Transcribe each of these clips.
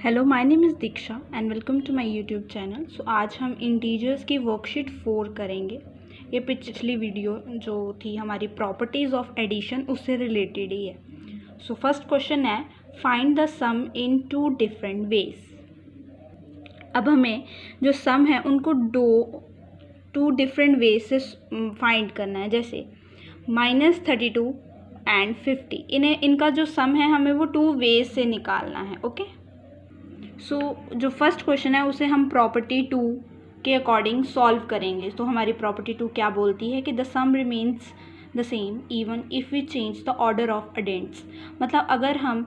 Hello, my name is Diksha and welcome to my YouTube channel. So आज हम integers की worksheet 4 करेंगे। ये पिछली वीडियो जो थी हमारी प्रॉपर्टीज़ ऑफ एडिशन उससे रिलेटेड ही है। सो फर्स्ट क्वेश्चन है find the sum in 2 different ways. अब हमें जो सम है उनको 2 डिफरेंट वेज से फाइंड करना है। जैसे -32 एंड 50, इनका जो सम है हमें वो 2 वेज से निकालना है। ओके, सो जो फर्स्ट क्वेश्चन है उसे हम प्रॉपर्टी 2 के अकॉर्डिंग सॉल्व करेंगे। तो हमारी प्रॉपर्टी 2 क्या बोलती है कि the sum remains the same even if we change the order of addends. मतलब अगर हम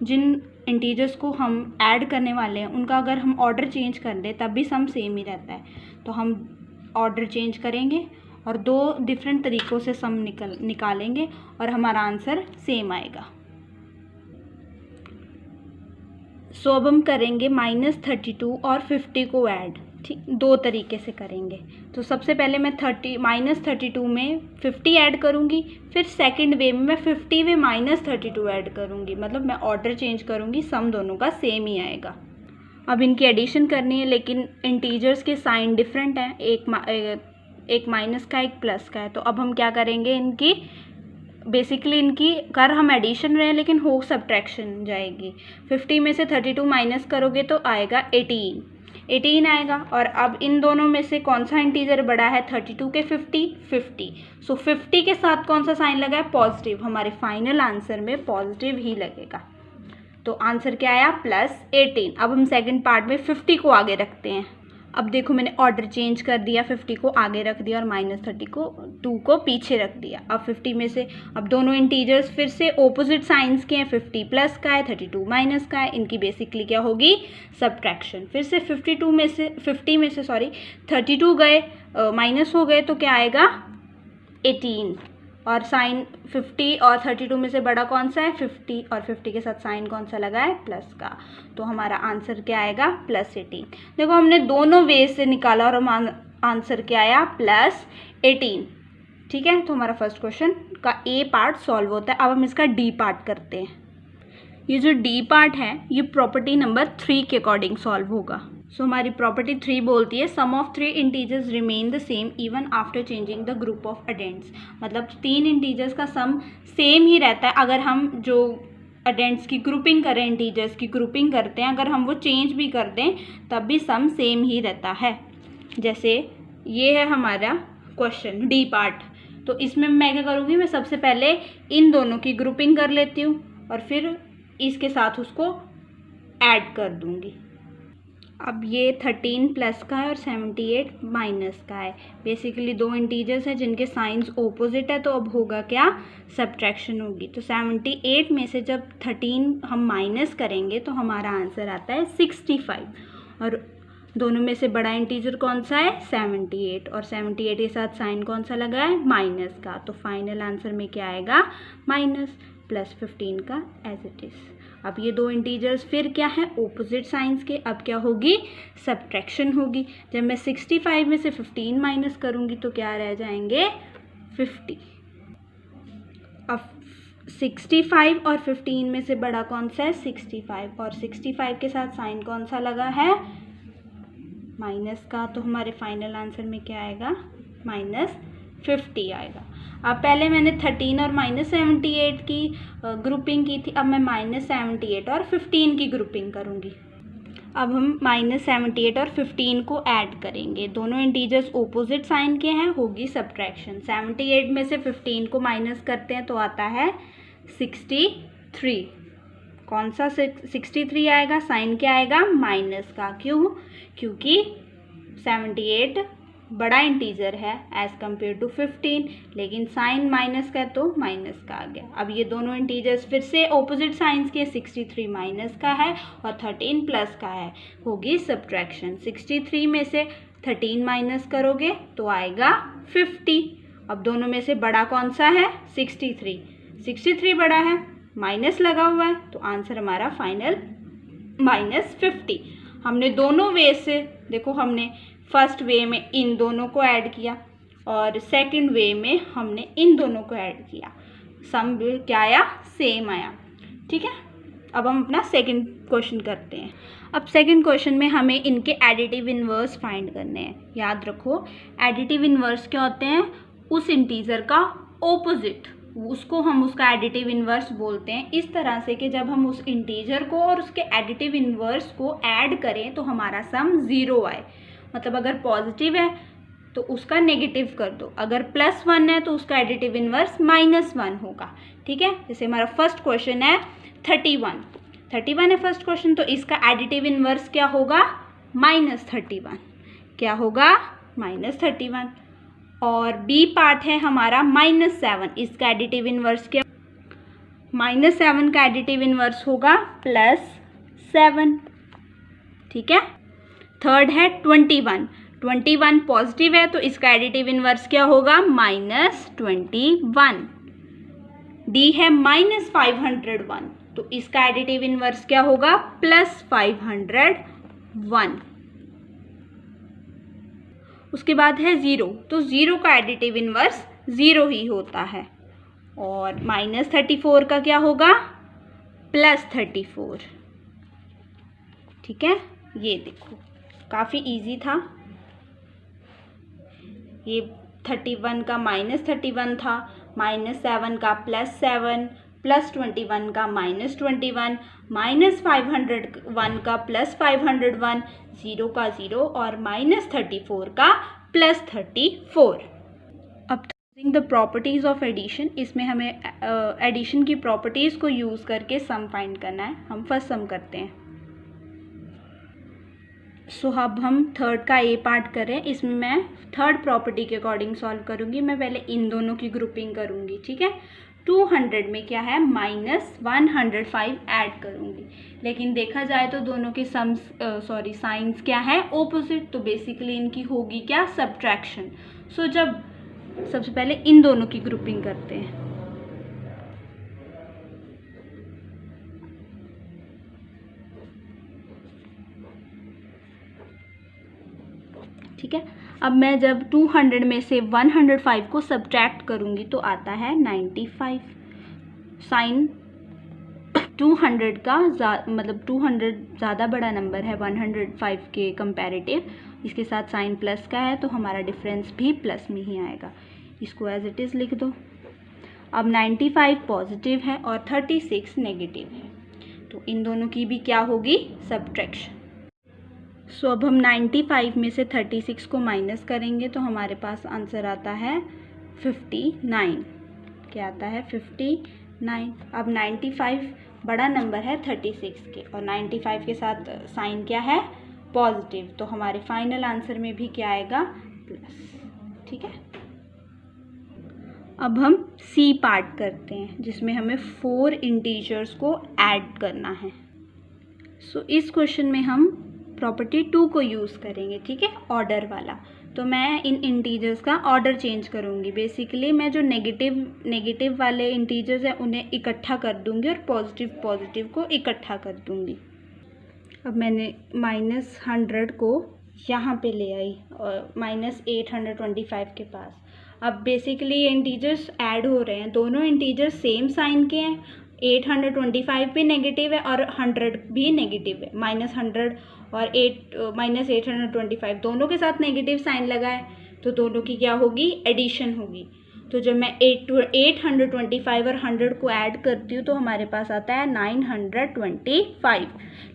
जिन इंटीजर्स को हम ऐड करने वाले हैं उनका अगर हम ऑर्डर चेंज कर दें तब भी सम सेम ही रहता है। तो हम ऑर्डर चेंज करेंगे और 2 डिफरेंट तरीक़ों से सम निकालेंगे और हमारा आंसर सेम आएगा। सो अब हम करेंगे -32 और 50 को ऐड। ठीक, 2 तरीके से करेंगे। तो सबसे पहले मैं -32 में 50 ऐड करूँगी, फिर सेकंड वे में मैं 50 में -32 ऐड करूँगी। मतलब मैं ऑर्डर चेंज करूँगी, सम दोनों का सेम ही आएगा। अब इनकी एडिशन करनी है, लेकिन इंटीजर्स के साइन डिफरेंट हैं, एक माइनस का एक प्लस का है। तो अब हम क्या करेंगे, इनकी बेसिकली इनकी कर हम एडिशन रहे हैं लेकिन हो सब्ट्रैक्शन जाएगी। 50 में से 32 माइनस करोगे तो आएगा 18 आएगा। और अब इन दोनों में से कौन सा इंटीजर बड़ा है, 32 के 50। सो 50 के साथ कौन सा साइन लगा है, पॉजिटिव। हमारे फाइनल आंसर में पॉजिटिव ही लगेगा। तो आंसर क्या आया, +18। अब हम सेकंड पार्ट में 50 को आगे रखते हैं। अब देखो मैंने ऑर्डर चेंज कर दिया, 50 को आगे रख दिया और -32 को पीछे रख दिया। अब 50 में से अब दोनों इंटीजर्स फिर से ऑपोजिट साइंस के हैं, 50 प्लस का है, 32 माइनस का है। इनकी बेसिकली क्या होगी, सब्ट्रैक्शन। फिर से 50 में से 32 गए माइनस हो गए तो क्या आएगा, 18। और साइन 50 और 32 में से बड़ा कौन सा है, 50, और 50 के साथ साइन कौन सा लगा है, प्लस का। तो हमारा आंसर क्या आएगा, +18। देखो हमने दोनों वे से निकाला और हम आंसर क्या आया, +18। ठीक है, तो हमारा फर्स्ट क्वेश्चन का ए पार्ट सॉल्व होता है। अब हम इसका डी पार्ट करते हैं। ये जो डी पार्ट है ये प्रॉपर्टी नंबर 3 के अकॉर्डिंग सॉल्व होगा। सो हमारी प्रॉपर्टी 3 बोलती है sum of 3 integers remain the same even after changing the group of addends. मतलब 3 इंटीजर्स का सम सेम ही रहता है अगर हम जो अडेंट्स की ग्रुपिंग करें, इंटीजर्स की ग्रुपिंग करते हैं, अगर हम वो चेंज भी कर दें तब भी सम सेम ही रहता है। जैसे ये है हमारा क्वेश्चन डी पार्ट। तो इसमें मैं क्या करूँगी, मैं सबसे पहले इन दोनों की ग्रुपिंग कर लेती हूँ और फिर इसके साथ उसको ऐड कर दूँगी। अब ये 13 प्लस का है और 78 माइनस का है। बेसिकली 2 इंटीजर्स हैं जिनके साइंस ओपोजिट है, तो अब होगा क्या, सब्ट्रैक्शन होगी। तो 78 में से जब 13 हम माइनस करेंगे तो हमारा आंसर आता है 65। और दोनों में से बड़ा इंटीजर कौन सा है, 78, और 78 के साथ साइन कौन सा लगा है, माइनस का। तो फाइनल आंसर में क्या आएगा, -+15 का एज इट इज़। अब ये 2 इंटीजर्स फिर क्या है, ओपोजिट साइंस के। अब क्या होगी, सब्ट्रैक्शन होगी। जब मैं 65 में से 15 माइनस करूँगी तो क्या रह जाएंगे, 50। अब 65 और 15 में से बड़ा कौन सा है, 65, और 65 के साथ साइन कौन सा लगा है, माइनस का। तो हमारे फाइनल आंसर में क्या आएगा, -50 आएगा। अब पहले मैंने 13 और -78 की ग्रुपिंग की थी, अब मैं -78 और 15 की ग्रुपिंग करूँगी। अब हम -78 और 15 को ऐड करेंगे। दोनों इंटीजर्स ओपोजिट साइन के हैं, होगी सब्ट्रैक्शन। 78 में से 15 को माइनस करते हैं तो आता है 63। कौन सा 63 आएगा, साइन क्या आएगा, माइनस का। क्यों, क्योंकि 78 बड़ा इंटीजर है एज़ कम्पेयर टू 15, लेकिन साइन माइनस का तो माइनस का आ गया। अब ये दोनों इंटीजर्स फिर से ऑपोजिट साइंस के, 63 माइनस का है और 13 प्लस का है, होगी सब्ट्रैक्शन। 63 में से 13 माइनस करोगे तो आएगा 50। अब दोनों में से बड़ा कौन सा है, 63 बड़ा है, माइनस लगा हुआ है, तो आंसर हमारा फाइनल -50। हमने दोनों वे से, देखो हमने फर्स्ट वे में इन दोनों को ऐड किया और सेकंड वे में हमने इन दोनों को ऐड किया, सम क्या आया, सेम आया। ठीक है, अब हम अपना सेकंड क्वेश्चन करते हैं। अब सेकंड क्वेश्चन में हमें इनके एडिटिव इन्वर्स फाइंड करने हैं। याद रखो, एडिटिव इन्वर्स क्या होते हैं? उस इंटीजर का ऑपोजिट, उसको हम उसका एडिटिव इन्वर्स बोलते हैं। इस तरह से कि जब हम उस इंटीजर को और उसके एडिटिव इन्वर्स को ऐड करें तो हमारा सम 0 आए। मतलब अगर पॉजिटिव है तो उसका नेगेटिव कर दो, अगर +1 है तो उसका एडिटिव इन्वर्स -1 होगा। ठीक है, जैसे हमारा फर्स्ट क्वेश्चन है 31 है फर्स्ट क्वेश्चन, तो इसका एडिटिव इन्वर्स क्या होगा? -31। क्या होगा? -31। और बी पार्ट है हमारा -7, इसका एडिटिव इन्वर्स क्या? -7 का एडिटिव इन्वर्स होगा +7। ठीक है। थर्ड है 21 पॉजिटिव है तो इसका एडिटिव इन्वर्स क्या होगा? -21। डी है -501 तो इसका एडिटिव इन्वर्स क्या होगा? +501। उसके बाद है 0, तो 0 का एडिटिव इन्वर्स 0 ही होता है। और -34 का क्या होगा? +34। ठीक है, ये देखो काफ़ी इजी था। ये 31 का -31 था, -7 का +7, +21 का -21, -501 का +501, 0 का 0 और -34 का +34। अब using the properties of addition, इसमें हमें एडिशन की प्रॉपर्टीज़ को यूज़ करके सम फाइंड करना है। हम फर्स्ट सम करते हैं। अब हम थर्ड का ए पार्ट करें। इसमें मैं थर्ड प्रॉपर्टी के अकॉर्डिंग सॉल्व करूँगी। मैं पहले इन दोनों की ग्रुपिंग करूँगी। ठीक है, 200 में क्या है? -105 ऐड करूँगी, लेकिन देखा जाए तो दोनों के साइंस क्या है? ऑपोजिट, तो बेसिकली इनकी होगी क्या? सब्ट्रैक्शन। जब सबसे पहले इन दोनों की ग्रुपिंग करते हैं। ठीक है, अब मैं जब 200 में से 105 को सब्ट्रैक्ट करूँगी तो आता है 95। साइन 200 का मतलब 200 ज़्यादा बड़ा नंबर है 105 के कंपैरेटिव, इसके साथ साइन प्लस का है तो हमारा डिफरेंस भी प्लस में ही आएगा। इसको एज इट इज़ लिख दो। अब 95 पॉजिटिव है और 36 नेगेटिव है, तो इन दोनों की भी क्या होगी? सब्ट्रैक्शन। अब हम 95 में से 36 को माइनस करेंगे तो हमारे पास आंसर आता है 59। क्या आता है? 59। अब 95 बड़ा नंबर है 36 के और 95 के साथ साइन क्या है? पॉजिटिव, तो हमारे फाइनल आंसर में भी क्या आएगा? प्लस। ठीक है, अब हम सी पार्ट करते हैं जिसमें हमें 4 इंटीजर्स को ऐड करना है। इस क्वेश्चन में हम प्रॉपर्टी 2 को यूज़ करेंगे। ठीक है, ऑर्डर वाला। तो मैं इन इंटीजर्स का ऑर्डर चेंज करूँगी। बेसिकली मैं जो नेगेटिव वाले इंटीजर्स हैं उन्हें इकट्ठा कर दूँगी और पॉजिटिव को इकट्ठा कर दूँगी। अब मैंने -100 को यहाँ पे ले आई और -825 के पास। अब बेसिकली ये इंटीजर्स ऐड हो रहे हैं, दोनों इंटीजर्स सेम साइन के हैं। 825 भी नेगेटिव है और 100 भी नेगेटिव है। -100 और -825 दोनों के साथ नेगेटिव साइन लगा है, तो दोनों की क्या होगी? एडिशन होगी। तो जब मैं 825 और 100 को ऐड करती हूँ तो हमारे पास आता है 925,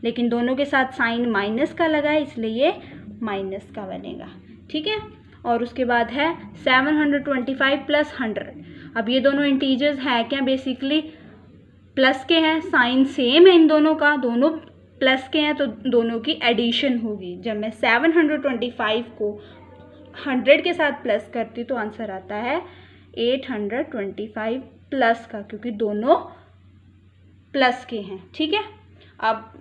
लेकिन दोनों के साथ साइन माइनस का लगा है इसलिए ये माइनस का बनेगा। ठीक है, और उसके बाद है 725 + 100। अब ये दोनों इंटीजर्स है क्या? बेसिकली प्लस के हैं, साइन सेम है इन दोनों का, दोनों प्लस के हैं तो दोनों की एडिशन होगी। जब मैं 725 को 100 के साथ प्लस करती हूँ तो आंसर आता है 825 प्लस का, क्योंकि दोनों प्लस के हैं। ठीक है, अब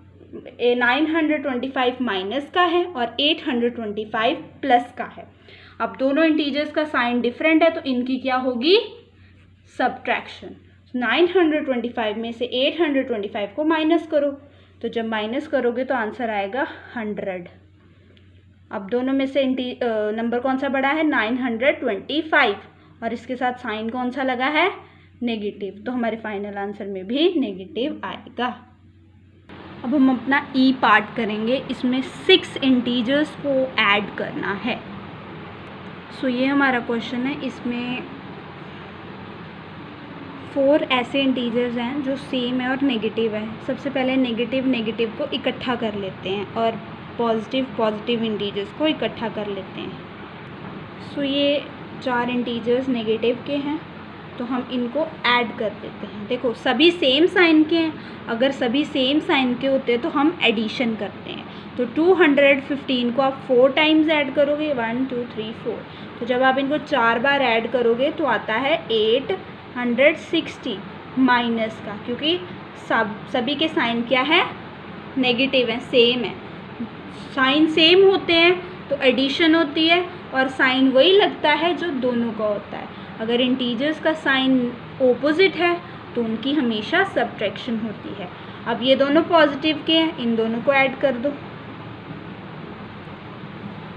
925 माइनस का है और 825 प्लस का है। अब दोनों इंटीजर्स का साइन डिफरेंट है तो इनकी क्या होगी? सब्ट्रैक्शन। 925 में से 825 को माइनस करो, तो जब माइनस करोगे तो आंसर आएगा 100। अब दोनों में से नंबर कौन सा बड़ा है? 925, और इसके साथ साइन कौन सा लगा है? नेगेटिव, तो हमारे फाइनल आंसर में भी नेगेटिव आएगा। अब हम अपना ई पार्ट करेंगे, इसमें 6 इंटीजर्स को ऐड करना है। सो ये हमारा क्वेश्चन है, इसमें 4 ऐसे इंटीजर्स हैं जो सेम है और नेगेटिव है। सबसे पहले नेगेटिव को इकट्ठा कर लेते हैं और पॉजिटिव इंटीजर्स को इकट्ठा कर लेते हैं। सो ये 4 इंटीजर्स नेगेटिव के हैं, तो हम इनको ऐड कर देते हैं। देखो सभी सेम साइन के हैं, अगर सभी सेम साइन के होते हैं तो हम एडिशन करते हैं। तो 215 को आप 4 टाइम्स ऐड करोगे, 1 2 3 4। तो जब आप इनको 4 बार ऐड करोगे तो आता है 860 माइनस का, क्योंकि सभी के साइन क्या है, नेगेटिव है, सेम है। साइन सेम होते हैं तो एडिशन होती है और साइन वही लगता है जो दोनों का होता है। अगर इंटीजर्स का साइन ओपोजिट है तो उनकी हमेशा सब्ट्रैक्शन होती है। अब ये दोनों पॉजिटिव के हैं, इन दोनों को ऐड कर दो।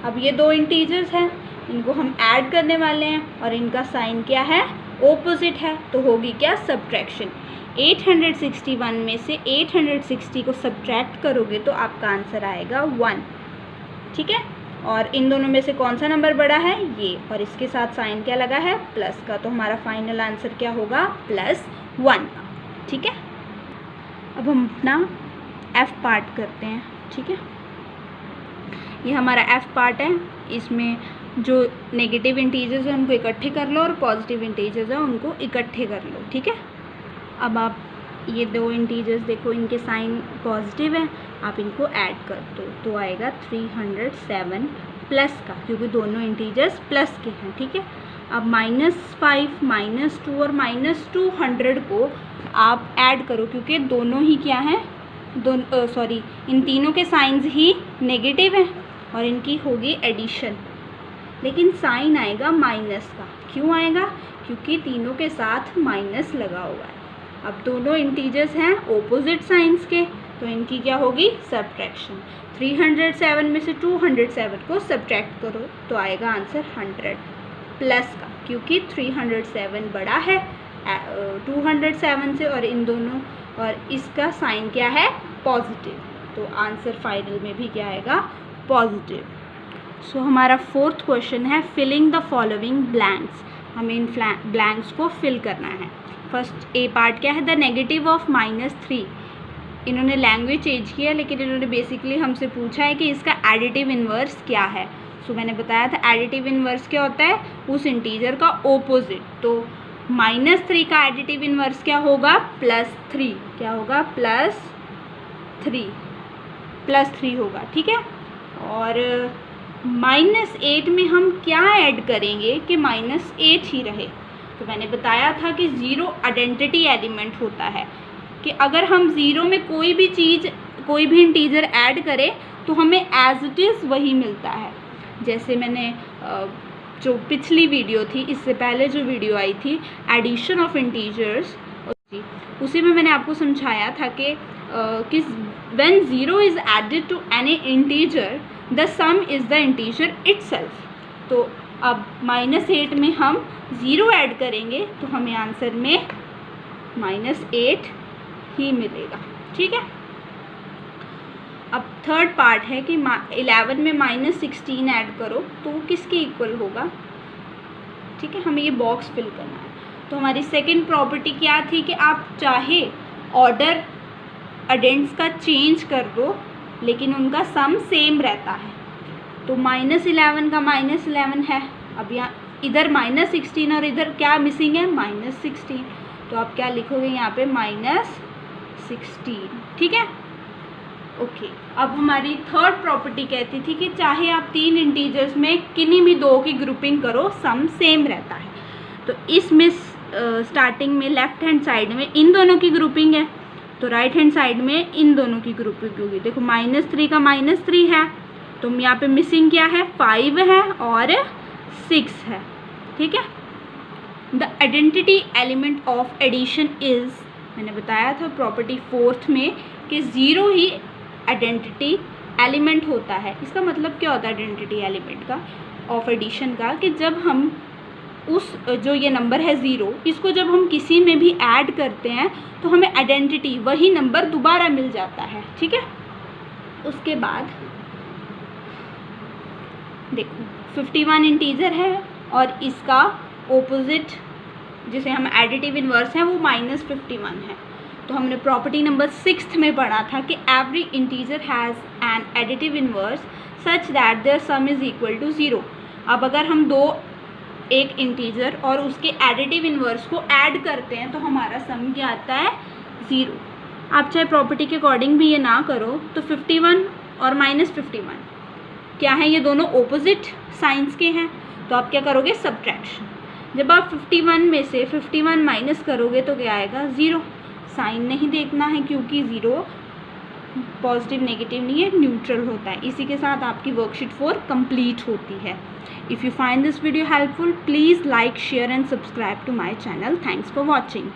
अब ये 2 इंटीजर्स हैं, इनको हम ऐड करने वाले हैं और इनका साइन क्या है, ओपोजिट है, तो होगी क्या, सब्ट्रैक्शन। 861 में से 860 को सब्ट्रैक्ट करोगे तो आपका आंसर आएगा 1। ठीक है, और इन दोनों में से कौन सा नंबर बड़ा है, ये, और इसके साथ साइन क्या लगा है, प्लस का, तो हमारा फाइनल आंसर क्या होगा, +1। ठीक है, अब हम अपना एफ पार्ट करते हैं। ठीक है, ये हमारा एफ पार्ट है, इसमें जो नेगेटिव इंटीजर्स हैं उनको इकट्ठे कर लो और पॉजिटिव इंटीजर्स हैं उनको इकट्ठे कर लो। ठीक है, अब आप ये 2 इंटीजर्स देखो, इनके साइन पॉजिटिव है, आप इनको ऐड कर दो तो आएगा 307 प्लस का, क्योंकि दोनों इंटीजर्स प्लस के हैं। ठीक है, अब -5 -2 और -200 को आप ऐड करो, क्योंकि दोनों ही क्या हैं, इन तीनों के साइंस ही नेगेटिव हैं और इनकी होगी एडिशन, लेकिन साइन आएगा माइनस का। क्यों आएगा, क्योंकि तीनों के साथ माइनस लगा हुआ है। अब दोनों इंटीजर्स हैं ओपोजिट साइंस के, तो इनकी क्या होगी, सब्ट्रैक्शन। 307 में से 207 को सब्ट्रैक्ट करो तो आएगा आंसर 100 प्लस का, क्योंकि 307 बड़ा है 207 से, और इन दोनों और इसका साइन क्या है, पॉजिटिव, तो आंसर फाइनल में भी क्या आएगा, पॉजिटिव। सो हमारा 4th क्वेश्चन है, फिलिंग द फॉलोइंग ब्लैंक्स। हमें इन ब्लैंक्स को फिल करना है। फर्स्ट ए पार्ट क्या है, द नेगेटिव ऑफ -3। इन्होंने लैंग्वेज चेंज किया, लेकिन इन्होंने बेसिकली हमसे पूछा है कि इसका एडिटिव इन्वर्स क्या है। सो मैंने बताया था एडिटिव इन्वर्स क्या होता है, उस इंटीजर का ओपोजिट। तो -3 का एडिटिव इन्वर्स क्या होगा, +3। क्या होगा, +3 होगा। ठीक है, और -8 में हम क्या ऐड करेंगे कि -8 ही रहे। तो मैंने बताया था कि 0 आइडेंटिटी एलिमेंट होता है, कि अगर हम 0 में कोई भी इंटीजर ऐड करें तो हमें एज इट इज़ वही मिलता है। जैसे मैंने जो पिछली वीडियो थी, इससे पहले जो वीडियो आई थी एडिशन ऑफ इंटीजर्स, उसी में मैंने आपको समझाया था कि when 0 is added to any integer the sum is the integer itself. तो अब -8 में हम 0 ऐड करेंगे तो हमें आंसर में -8 ही मिलेगा। ठीक है, अब 3rd पार्ट है कि 11 में -16 ऐड करो तो वो किसके इक्वल होगा। ठीक है, हमें ये बॉक्स फिल करना है। तो हमारी सेकंड प्रॉपर्टी क्या थी कि आप चाहे ऑर्डर अडेंट्स का चेंज कर दो, लेकिन उनका सम सेम रहता है। तो -11 का -11 है, अब यहाँ इधर -16 और इधर क्या मिसिंग है, -16, तो आप क्या लिखोगे यहाँ पे, -16। ठीक है, ओके। अब हमारी 3rd प्रॉपर्टी कहती थी कि चाहे आप 3 इंटीजर्स में किन्हीं भी 2 की ग्रुपिंग करो, सम सेम रहता है। तो इसमें स्टार्टिंग में लेफ्ट हैंड साइड में इन दोनों की ग्रुपिंग है, तो राइट हैंड साइड में इन दोनों की ग्रुपिंग होगी। देखो -3 का -3 है, तो यहाँ पे मिसिंग क्या है, 5 है और 6 है। ठीक है, the identity element of addition is, मैंने बताया था प्रॉपर्टी 4th में कि 0 ही आइडेंटिटी एलिमेंट होता है। इसका मतलब क्या होता है आइडेंटिटी एलिमेंट का, ऑफ एडिशन का, कि जब हम उस जो ये नंबर है 0, इसको जब हम किसी में भी ऐड करते हैं तो हमें आइडेंटिटी वही नंबर दोबारा मिल जाता है, ठीक है। उसके बाद देखो 51 इंटीजर है और इसका ओपोजिट जिसे हम एडिटिव इन्वर्स हैं वो -51 है। तो हमने प्रॉपर्टी नंबर 6 में पढ़ा था कि every integer has an additive inverse such that their sum is equal to 0। अब अगर हम एक इंटीजर और उसके एडिटिव इन्वर्स को ऐड करते हैं तो हमारा सम क्या आता है, 0। आप चाहे प्रॉपर्टी के अकॉर्डिंग भी ये ना करो तो 51 और -51 क्या है, ये दोनों ऑपोजिट साइंस के हैं, तो आप क्या करोगे, सब्ट्रैक्शन। जब आप 51 में से 51 माइनस करोगे तो क्या आएगा, 0। साइन नहीं देखना है क्योंकि 0 पॉजिटिव नेगेटिव नहीं है, न्यूट्रल होता है। इसी के साथ आपकी वर्कशीट 4 कंप्लीट होती है। If you find this video helpful, please like, share and subscribe to my channel. Thanks for watching.